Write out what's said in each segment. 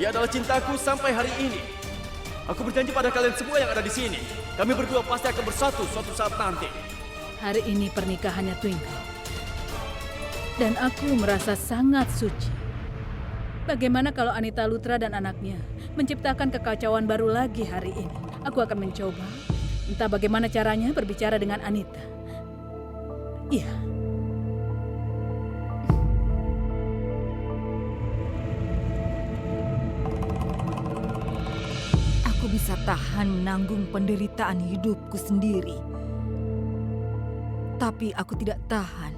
Dia adalah cintaku sampai hari ini. Aku berjanji pada kalian semua yang ada di sini. Kami berdua pasti akan bersatu suatu saat nanti. Hari ini pernikahannya Twinkle. Dan aku merasa sangat suci. Bagaimana kalau Anita Lutra dan anaknya menciptakan kekacauan baru lagi hari ini? Aku akan mencoba, entah bagaimana caranya berbicara dengan Anita. Iya. Aku bisa tahan menanggung penderitaan hidupku sendiri. Tapi aku tidak tahan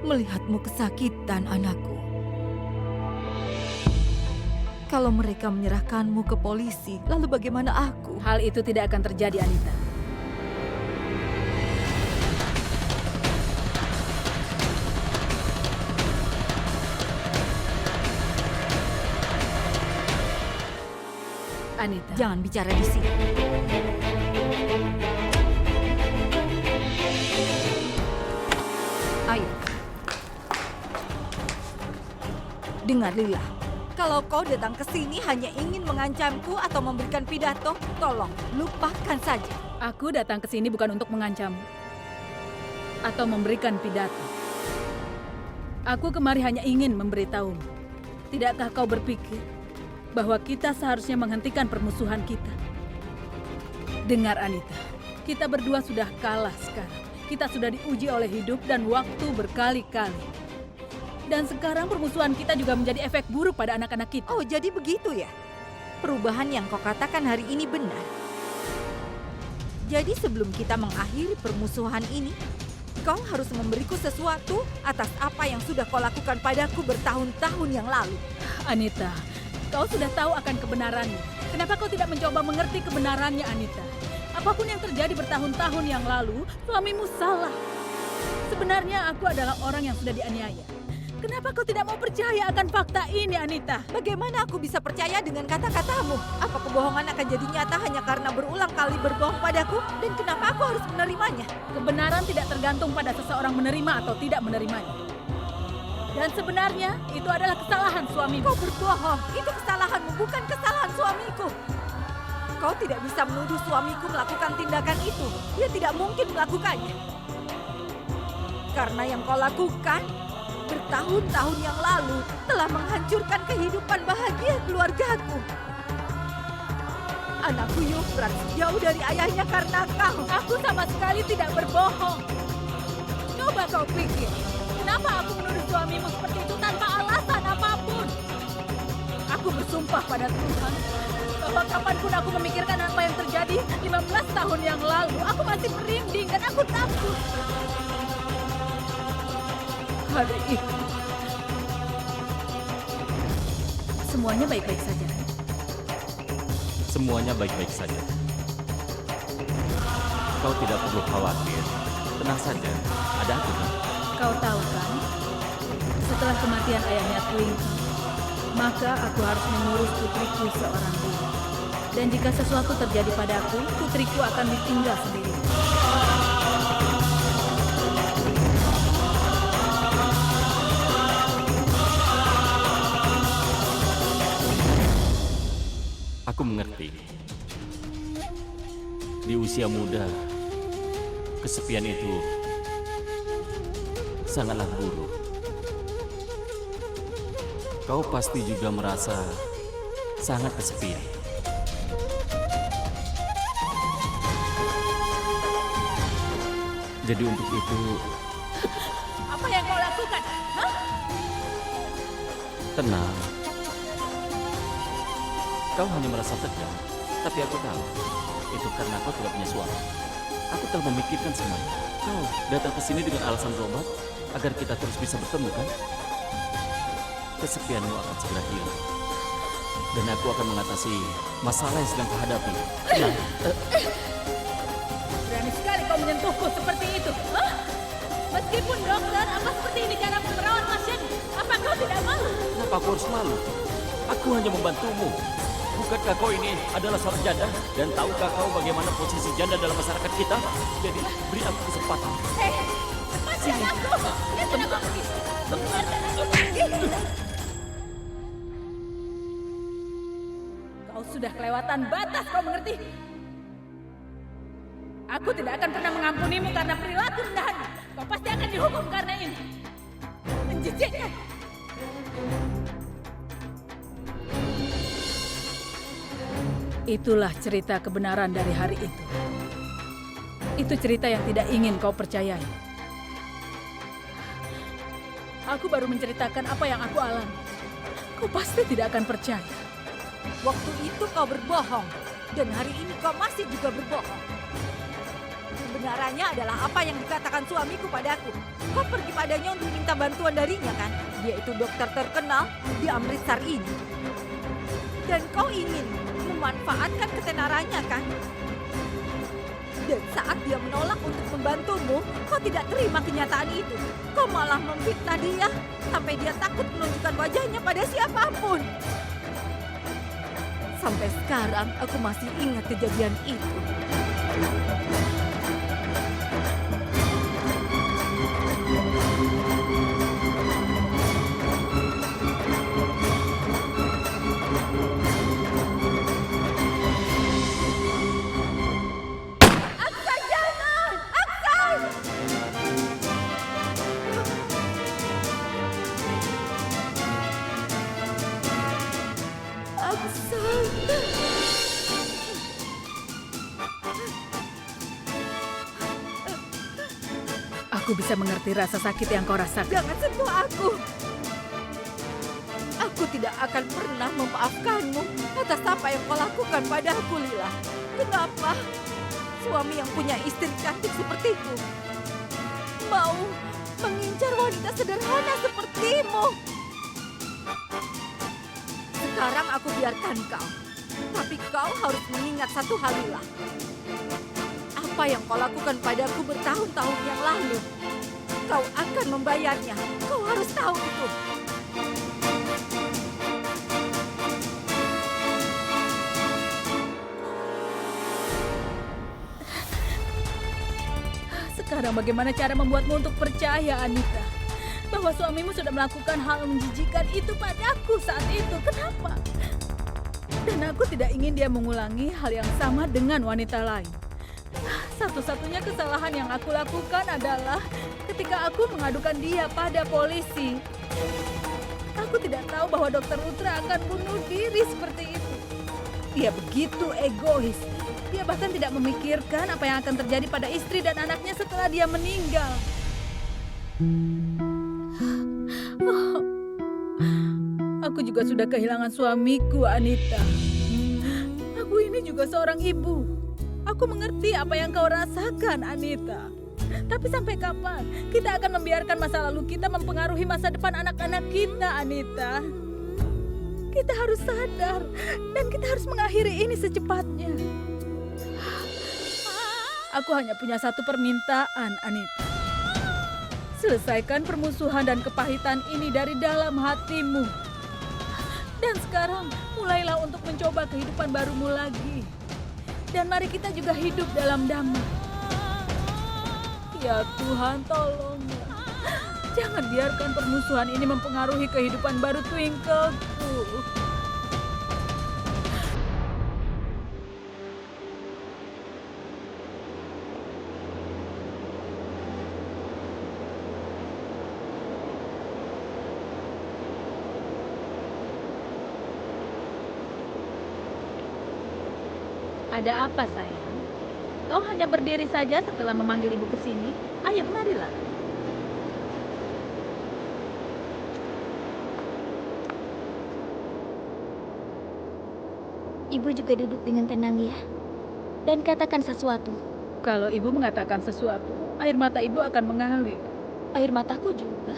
melihatmu kesakitan, anakku. Kalau mereka menyerahkanmu ke polisi, lalu bagaimana aku? Hal itu tidak akan terjadi, Anita. Anita. Jangan bicara di sini. Ayo. Dengar, Lila. Kalau kau datang ke sini hanya ingin mengancamku atau memberikan pidato, tolong lupakan saja. Aku datang ke sini bukan untuk mengancam atau memberikan pidato. Aku kemari hanya ingin memberitahu. Tidakkah kau berpikir bahwa kita seharusnya menghentikan permusuhan kita? Dengar, Anita, kita berdua sudah kalah sekarang. Kita sudah diuji oleh hidup dan waktu berkali-kali. Dan sekarang permusuhan kita juga menjadi efek buruk pada anak-anak kita. Oh, jadi begitu ya? Perubahan yang kau katakan hari ini benar. Jadi sebelum kita mengakhiri permusuhan ini, kau harus memberiku sesuatu atas apa yang sudah kau lakukan padaku bertahun-tahun yang lalu. Anita, kau sudah tahu akan kebenarannya. Kenapa kau tidak mencoba mengerti kebenarannya, Anita? Apapun yang terjadi bertahun-tahun yang lalu, suamimu salah. Sebenarnya aku adalah orang yang sudah dianiaya. Kenapa kau tidak mau percaya akan fakta ini, Anita? Bagaimana aku bisa percaya dengan kata-katamu? Apa kebohongan akan jadi nyata hanya karena berulang kali berbohong padaku? Dan kenapa aku harus menerimanya? Kebenaran tidak tergantung pada seseorang menerima atau tidak menerimanya. Dan sebenarnya itu adalah kesalahan suamimu. Kau berbohong. Itu kesalahanmu, bukan kesalahan suamiku. Kau tidak bisa menuduh suamiku melakukan tindakan itu. Dia tidak mungkin melakukannya. Karena yang kau lakukan bertahun-tahun yang lalu telah menghancurkan kehidupan bahagia keluargaku. Anakku Yufrat jauh dari ayahnya karena kau. Aku sama sekali tidak berbohong. Coba kau pikir, kenapa aku menuduh suamimu seperti itu tanpa alasan apapun? Aku bersumpah pada Tuhan bahwa kapanpun aku memikirkan apa yang terjadi 15 tahun yang lalu, aku masih merinding dan aku takut. Hari itu semuanya baik-baik saja. Semuanya baik-baik saja. Kau tidak perlu khawatir. Tenang saja, ada aku kan? Kau tahu kan, setelah kematian ayahnya Twinkle, maka aku harus mengurus putriku seorang diri. Dan jika sesuatu terjadi padaku, putriku akan ditinggal sendiri. Aku mengerti. Di usia muda, kesepian itu sangatlah buruk. Kau pasti juga merasa sangat kesepian. Jadi untuk itu, Apa yang kau lakukan? Hah? tenang. Kau hanya merasa tegang, tapi aku tahu itu karena kau tidak punya suami. Aku telah memikirkan semuanya. Kau datang ke sini dengan alasan berobat agar kita terus bisa bertemu, kan? Kesepianmu akan segera hilang, dan aku akan mengatasi masalah yang sedang kau hadapi. Tenang. Berani sekali kau menyentuhku seperti itu. Hah? Meskipun dokter, apa seperti ini cara merawat pasien? Apa kau tidak malu? Kenapa aku harus malu? Aku hanya membantumu. Bukankah kau ini adalah seorang janda? Dan tahukah kau bagaimana posisi janda dalam masyarakat kita? Jadi beri aku kesempatan. Hei, lepaskan aku! Biarkan aku pergi! Biarkan aku pergi! sudah kelewatan batas, kau mengerti? Aku tidak akan pernah mengampunimu karena perilaku rendahanmu. Kau pasti akan dihukum karena ini. Menjijikkan. Itulah cerita kebenaran dari hari itu. Itu cerita yang tidak ingin kau percayai. Aku baru menceritakan apa yang aku alami. Kau pasti tidak akan percaya. Waktu itu kau berbohong, dan hari ini kau masih juga berbohong. Kebenarannya adalah apa yang dikatakan suamiku padaku. Kau pergi padanya untuk minta bantuan darinya kan? Dia itu dokter terkenal di Amritsar ini. Dan kau ingin memanfaatkan ketenarannya kan? Dan saat dia menolak untuk membantumu, kau tidak terima kenyataan itu. Kau malah memfitnah dia sampai dia takut menunjukkan wajahnya pada siapapun. Sampai sekarang aku masih ingat kejadian itu. Aksan, jangan! Aksan! Aksan! Aku bisa mengerti rasa sakit yang kau rasakan. Jangan sentuh aku. Aku tidak akan pernah memaafkanmu atas apa yang kau lakukan padaku, Lila. Kenapa? Suami yang punya istri cantik sepertiku mau mengincar wanita sederhana sepertimu. Sekarang aku biarkan kau. Tapi kau harus mengingat satu hal, Lila. Apa yang kau lakukan padaku bertahun-tahun yang lalu, kau akan membayarnya. Kau harus tahu itu. Sekarang bagaimana cara membuatmu untuk percaya, Anita? Bahwa suamimu sudah melakukan hal menjijikan itu padaku saat itu. Kenapa? Dan aku tidak ingin dia mengulangi hal yang sama dengan wanita lain. Satu-satunya kesalahan yang aku lakukan adalah ketika aku mengadukan dia pada polisi. Aku tidak tahu bahwa Dokter Utra akan bunuh diri seperti itu. Dia begitu egois. Dia bahkan tidak memikirkan apa yang akan terjadi pada istri dan anaknya setelah dia meninggal. Aku juga sudah kehilangan suamiku, Anita. Aku ini juga seorang ibu. Aku mengerti apa yang kau rasakan, Anita. Tapi sampai kapan kita akan membiarkan masa lalu kita mempengaruhi masa depan anak-anak kita, Anita? Kita harus sadar dan kita harus mengakhiri ini secepatnya. Aku hanya punya satu permintaan, Anita. Selesaikan permusuhan dan kepahitan ini dari dalam hatimu. Dan sekarang mulailah untuk mencoba kehidupan barumu lagi. Dan mari kita juga hidup dalam damai. Ya Tuhan, tolonglah. Jangan biarkan permusuhan ini mempengaruhi kehidupan baru Twinkleku. Ada apa, sayang? Kau hanya berdiri saja setelah memanggil ibu ke sini. Ayo, marilah. Ibu juga duduk dengan tenang ya. Dan katakan sesuatu. Kalau ibu mengatakan sesuatu, air mata ibu akan mengalir. Air mataku juga.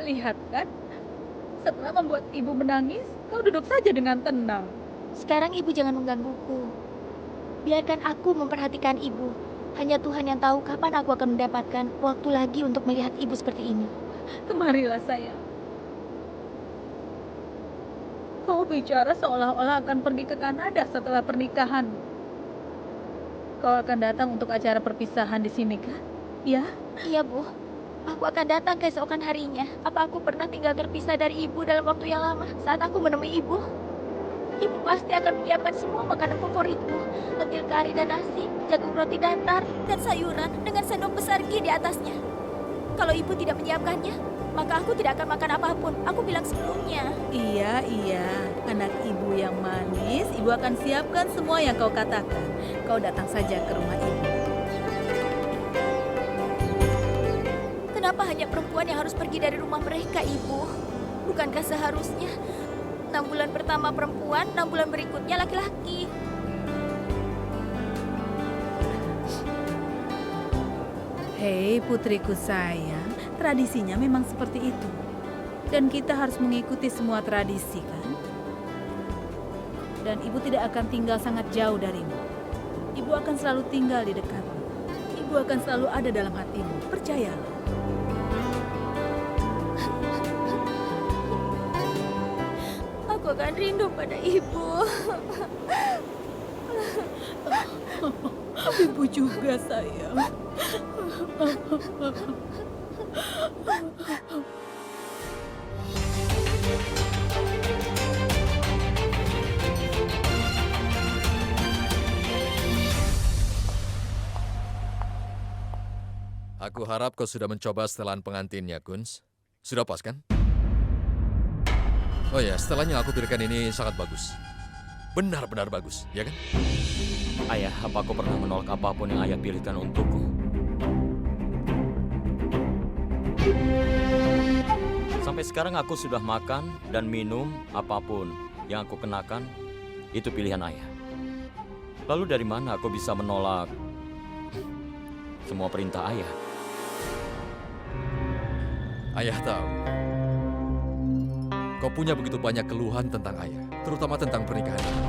Lihat kan? Setelah membuat ibu menangis, kau duduk saja dengan tenang. Sekarang ibu jangan menggangguku. Biarkan aku memperhatikan ibu. Hanya Tuhan yang tahu kapan aku akan mendapatkan waktu lagi untuk melihat ibu seperti ini. Kemarilah, sayang. Kau bicara seolah-olah akan pergi ke Kanada setelah pernikahan. Kau akan datang untuk acara perpisahan di sini, kan? Ya, Iya, Bu. Aku akan datang keesokan harinya. Apa aku pernah tinggal terpisah dari ibu dalam waktu yang lama? Saat aku menemui ibu, ibu pasti akan menyiapkan semua makanan favoritku. Lentil kari dan nasi, jagung roti datar, dan sayuran dengan sendok besar G di atasnya. Kalau ibu tidak menyiapkannya, maka aku tidak akan makan apapun. Aku bilang sebelumnya. iya, anak ibu yang manis, ibu akan siapkan semua yang kau katakan. Kau datang saja ke rumah ibu. Kenapa hanya perempuan yang harus pergi dari rumah mereka, Ibu? Bukankah seharusnya 6 bulan pertama perempuan, 6 bulan berikutnya laki-laki? Hei putriku sayang, tradisinya memang seperti itu. Dan kita harus mengikuti semua tradisi kan? Dan ibu tidak akan tinggal sangat jauh darimu. Ibu akan selalu tinggal di dekatmu. Ibu akan selalu ada dalam hatimu, percayalah. Aku akan rindu pada Ibu. Ibu juga sayang. Aku harap kau sudah mencoba setelan pengantinnya, Guns. Sudah pas, kan? Oh ya, setelan yang aku pilihkan ini sangat bagus. Benar-benar bagus, ya kan? Ayah, apa aku pernah menolak apapun yang ayah pilihkan untukku? Sampai sekarang aku sudah makan dan minum apapun yang aku kenakan, itu pilihan ayah. Lalu dari mana aku bisa menolak semua perintah ayah? Ayah tahu. Kau punya begitu banyak keluhan tentang ayah, terutama tentang pernikahan ini.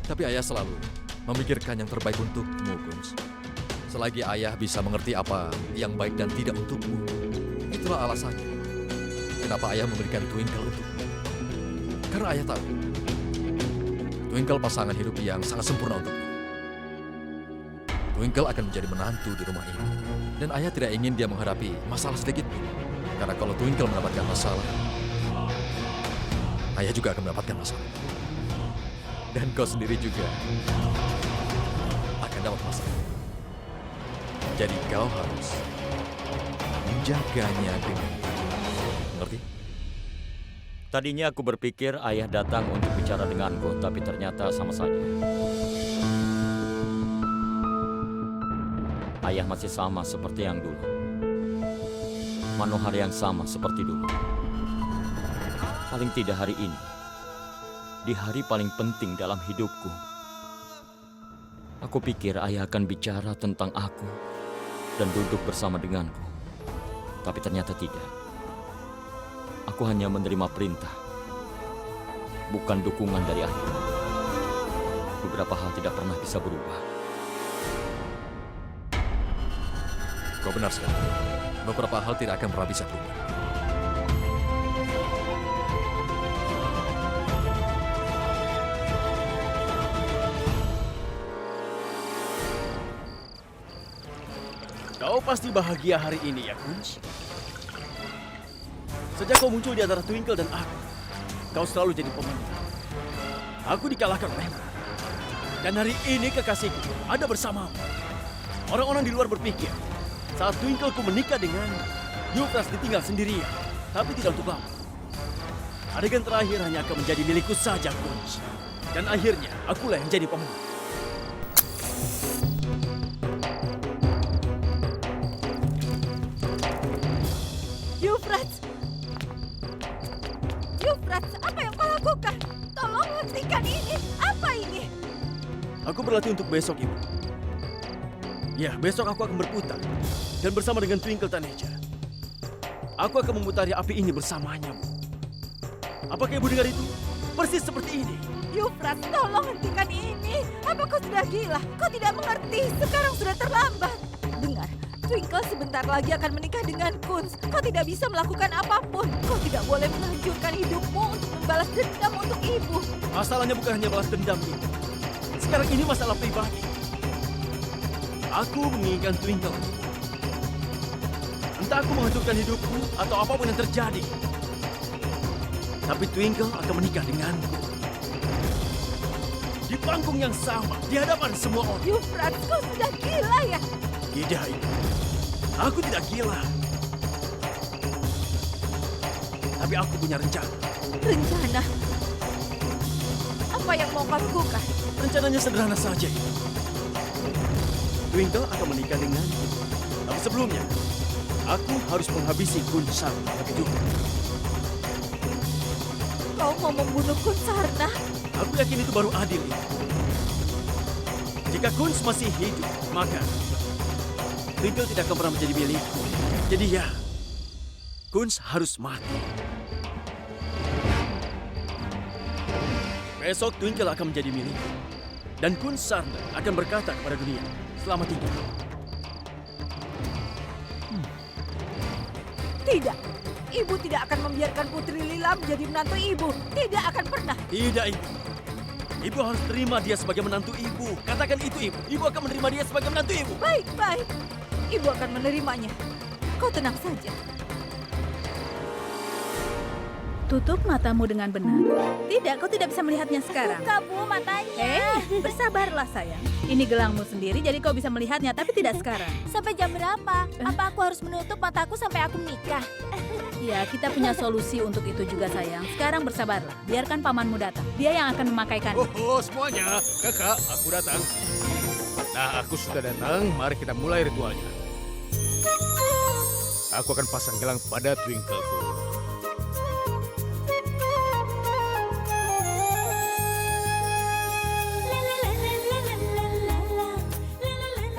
Tapi ayah selalu memikirkan yang terbaik untukmu, Guns. Selagi ayah bisa mengerti apa yang baik dan tidak untukmu, itulah alasannya kenapa ayah memberikan Twinkle untukmu. Karena ayah tahu, Twinkle pasangan hidup yang sangat sempurna untukmu. Twinkle akan menjadi menantu di rumah ini. Dan ayah tidak ingin dia menghadapi masalah sedikit pun. Karena kalau Twinkle mendapatkan masalah, ayah juga akan mendapatkan masalah. Dan kau sendiri juga akan dapat masalah. Jadi kau harus menjaganya dengan mengerti? Tadinya aku berpikir ayah datang untuk bicara denganku, tapi ternyata sama saja. Ayah masih sama seperti yang dulu. Manohar yang sama seperti dulu. Paling tidak hari ini, di hari paling penting dalam hidupku, aku pikir ayah akan bicara tentang aku dan duduk bersama denganku. Tapi ternyata tidak. Aku hanya menerima perintah, bukan dukungan dari ayah. Beberapa hal tidak pernah bisa berubah. Kau benar sekali. Beberapa hal tidak akan pernah bisa berubah. Kau pasti bahagia hari ini ya, Kunz? Sejak kau muncul di antara Twinkle dan aku, kau selalu jadi pemenang. Aku dikalahkan olehmu. Dan hari ini kekasihku ada bersamamu. Orang-orang di luar berpikir, saat Twinkleku menikah dengan Euphrates ditinggal sendirian, tapi tidak untuk lama. Adegan terakhir hanya akan menjadi milikku saja, Kunz. Dan akhirnya, akulah yang jadi pemenang. Euphrates, apa yang kau lakukan? Tolong hentikan ini. Apa ini? Aku berlatih untuk besok, Ibu. Ya, besok aku akan berputar. Dan bersama dengan Twinkle Taneja, aku akan memutari api ini bersamanya, Bu. Apakah Ibu dengar itu? Persis seperti ini. Euphrates, tolong hentikan ini. Apa kau sudah gila? Kau tidak mengerti. Sekarang sudah terlambat. Dengar, Twinkle sebentar lagi akan menikah dengan Kunz. Kau tidak bisa melakukan apapun. Kau tidak boleh menghancurkan hidupmu untuk membalas dendam untuk ibu. Masalahnya bukan hanya balas dendam, Ibu. Sekarang ini masalah pribadi. Aku menginginkan Twinkle. Entah aku menghancurkan hidupku atau apapun yang terjadi. Tapi Twinkle akan menikah denganku. Di panggung yang sama, di hadapan semua orang. Yufrat, kau sudah gila ya? Tidak, Ibu. Aku tidak gila. Tapi aku punya rencana. Rencana? Apa yang mau kau lakukan? Rencananya sederhana saja, Ibu. Twinkle akan menikah denganku. Tapi sebelumnya, aku harus menghabisi Kunsar lebih dulu. Kau mau membunuh Kunsarna? Aku yakin itu baru adil, Ibu. Jika Kunz masih hidup, maka Twinkle tidak akan pernah menjadi milikku. Jadi ya, Kunz harus mati. Besok Twinkle akan menjadi milikku. Dan Kunz Sarna akan berkata kepada dunia, selamat tinggal. Tidak. Ibu tidak akan membiarkan Putri Lila menjadi menantu ibu. Tidak akan pernah. Tidak, Ibu. Ibu harus terima dia sebagai menantu Ibu. Katakan itu, Ibu. Ibu akan menerima dia sebagai menantu Ibu. Baik, baik. Ibu akan menerimanya. Kau tenang saja. Tutup matamu dengan benar. Tidak, kau tidak bisa melihatnya sekarang. Buka, Bu, matanya. Bersabarlah sayang. Ini gelangmu sendiri, jadi kau bisa melihatnya, tapi tidak sekarang. Sampai jam berapa? Apa aku harus menutup mataku sampai aku menikah? Ya, kita punya solusi untuk itu juga sayang. Sekarang bersabarlah, biarkan pamanmu datang. Dia yang akan memakaikan. Oh, semuanya. Kakak, aku datang. Nah, aku sudah datang. Mari kita mulai ritualnya. Aku akan pasang gelang pada Twinkleku.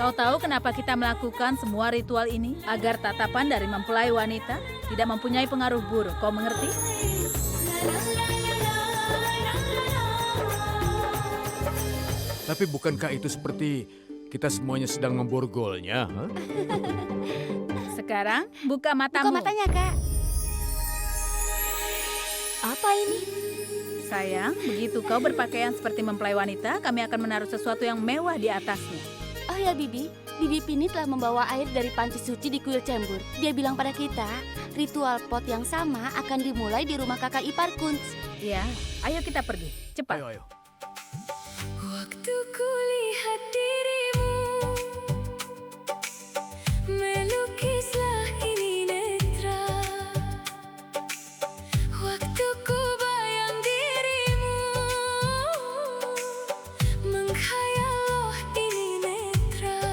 Kau tahu kenapa kita melakukan semua ritual ini? Agar tatapan dari mempelai wanita tidak mempunyai pengaruh buruk. Kau mengerti? Tapi bukankah itu seperti kita semuanya sedang memborgolnya? Hah? Sekarang buka matamu. Buka matanya, Kak. Apa ini? Sayang, begitu kau berpakaian seperti mempelai wanita, kami akan menaruh sesuatu yang mewah di atasnya. Oh ya, Bibi. Bibi Pini telah membawa air dari panci suci di kuil Cembur. Dia bilang pada kita, ritual pot yang sama akan dimulai di rumah kakak ipar Kunz. Ya, ayo kita pergi. Cepat. Ayo, ayo. Waktu kulihat dirimu, melukislah ini netra. Waktu ku bayang dirimu, menghayal loh ini netra.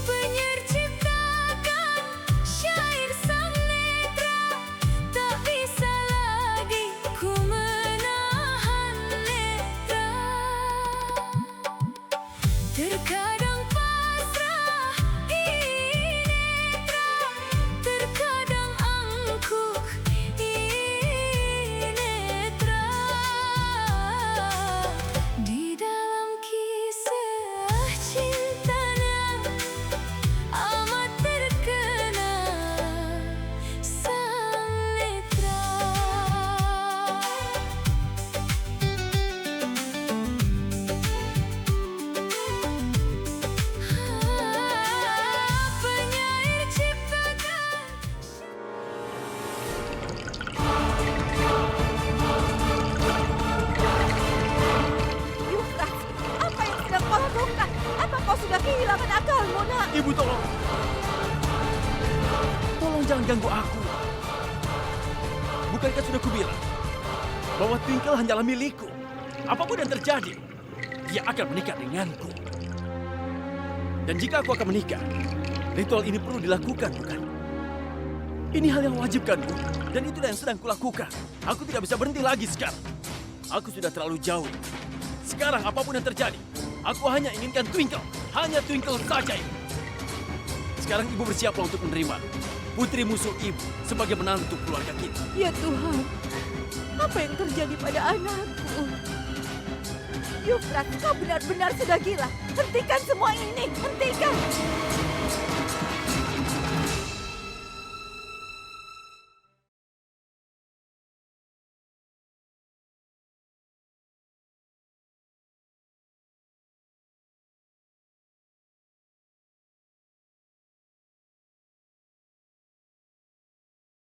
Penyair ciptakan syair sang netra, tak bisa lagi ku menahan netra. Terkadang pasrah ini netra, terkadang angkuh ini netra. Di dalam kisah cintanya amat terkenal sang netra. Penyair ciptakan. Yufrat, apa yang sedang kau lakukan? Apa kau sudah kehilangan akalmu, nak? Ibu, tolong. Tolong jangan ganggu aku. Bukankah sudah kubilang bahwa Twinkle hanyalah milikku? Apapun yang terjadi, dia akan menikah denganku. Dan jika aku akan menikah, ritual ini perlu dilakukan, bukan? Ini hal yang wajib kan, Bu? Dan itulah yang sedang kulakukan. Aku tidak bisa berhenti lagi sekarang. Aku sudah terlalu jauh. Sekarang apapun yang terjadi, aku hanya inginkan Twinkle. Hanya Twinkle saja, Ibu. Sekarang Ibu bersiaplah untuk menerima putri musuh Ibu sebagai menantu keluarga kita. Ya Tuhan, apa yang terjadi pada anakku? Yufrat, kau benar-benar sudah gila. Hentikan semua ini, hentikan.